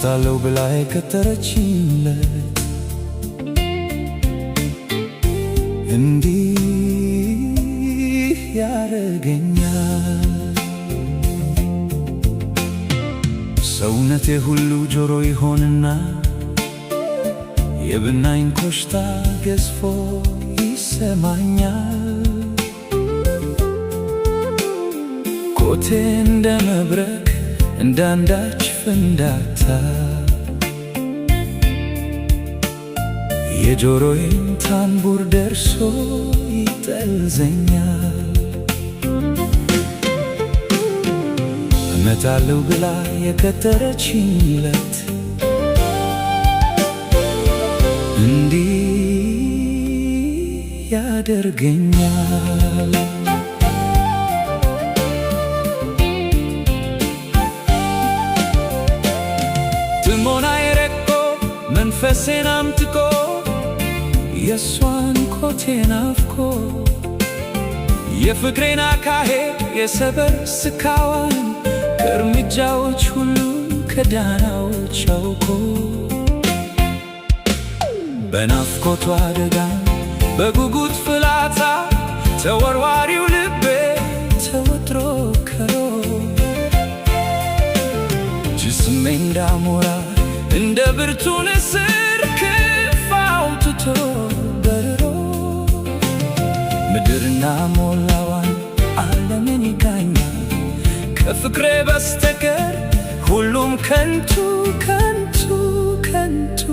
እመጣለሁ ብላ የቀጠረችለት እንዲህ ያረገኛል። ሰውነቴ ሁሉ ጆሮ ይሆንና የብናኝ ኮሽታ ገዝፎ ይሰማኛል። ኮቴ እንደ መብረቅ እንዳንዳች ፍንዳታ የጆሮዬን ታንቡር ደርሶ ይጠልዘኛል። እመጣለሁ ብላ የቀጠረችለት እንዲህ ያደርገኛል። ትሞናዬ ረቆ መንፈሴን አምጥቆ የሷን ኮቴ ናፍቆ የፍቅሬን አካሄድ የሰበር ስካዋን ከእርምጃዎች ሁሉ ከዳናዎች አውቆ በናፍቆቷ አደጋ በጉጉት ፍላጻ ተወርዋሪው ልቤ ተወጥሮ ከሮ ጅስሜ እንዳሞራ እንደ ብርቱ ንስር ክንፍ አውጥቶ በርሮ ምድርና ሞላዋን ዓለምን ይቃኛል። ከፍቅሬ በስተቀር ሁሉም ከንቱ ከንቱ ከንቱ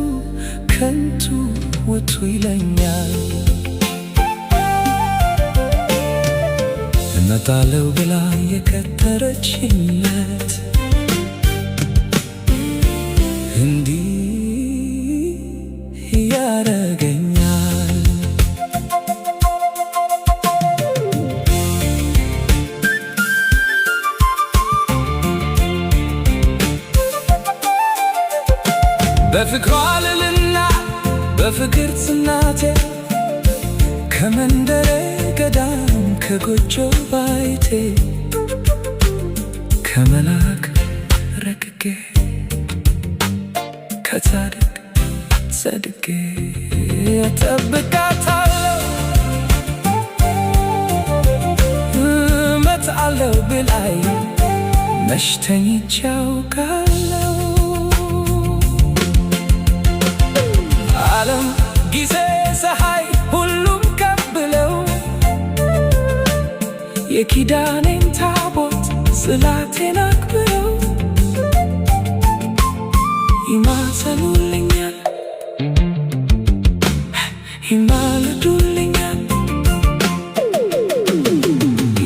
ከንቱ ውጡ ይለኛል። እመጣለሁ ብላ የቀጠረችለት እንዲህ ያረገኛል። በፍቅሯ ልልና በፍቅር ጽናቴ ከመንደሬ ገዳም ከጎጆ ባይቴ ከመላክ ረቅቄ ከጻድቅ ጸድቄ እጠብቃታለሁ እመጣለሁ ብላኝ መች ተኝቼ አውቃለሁ። ዓለም ጊዜ ፀሐይ ሁሉም ቀብለው የኪዳኔን ታቦት ጽላቴን አክብረው ይማጸኑልኛል ይማልዱልኛል።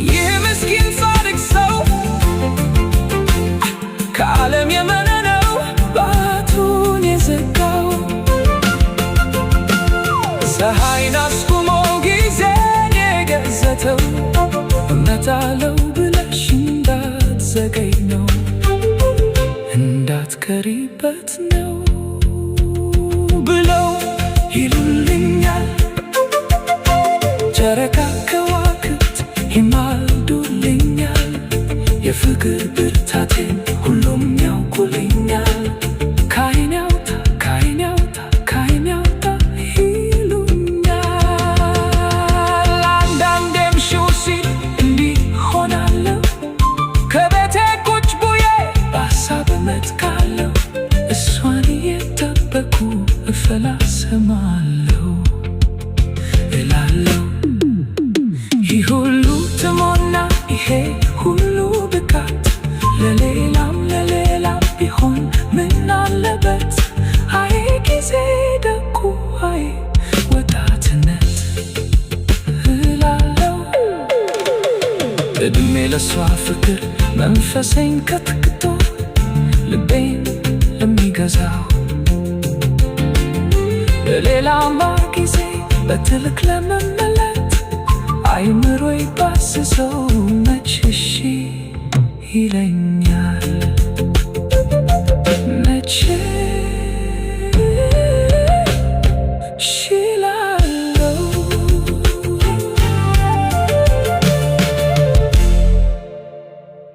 ይህ ምስኪን ጻድቅ ሰው ከዓለም የመነነው ባቱን የዘጋው ፀሐይን አስቁሞ ጊዜን የገዘተው እመጣለሁ ብለሽ እንዳትዘገይ ነው እንዳትቀሪበት ነው ብለው ይሉልኛል። ጨረቃ ከዋክብት ይማልዱልኛል። የፍቅር ብርታቴን ሁሉም ያውቁልኛል። ከዓይኔ አውጣ ከዓይኔ አውጣ ከዓይኔ አውጣ ይሉኛል። አንዳንዴም ሽው ሲል እንዲህ ሆናለሁ ከቤቴ ቁጭ ብዬ በሀሳብ እመጥቃለሁ። እሷን እየጠበኩ እፈላሰማለሁ እላለሁ። ይህ ሁሉ ትሞና ይሄ ሁሉ ብቃት ለሌላም ቢሆን ምን አለበት? አይ ጊዜ ደጉ አይ ወጣትነት እላለሁ። እድሜ ለሷ ፍቅር መንፈሴን ከትክቶ ልቤን ለሚገዛው ለሌላማ ጊዜ በትልቅ ለመመለት አይምሮዬ ባስሰው መች እሺ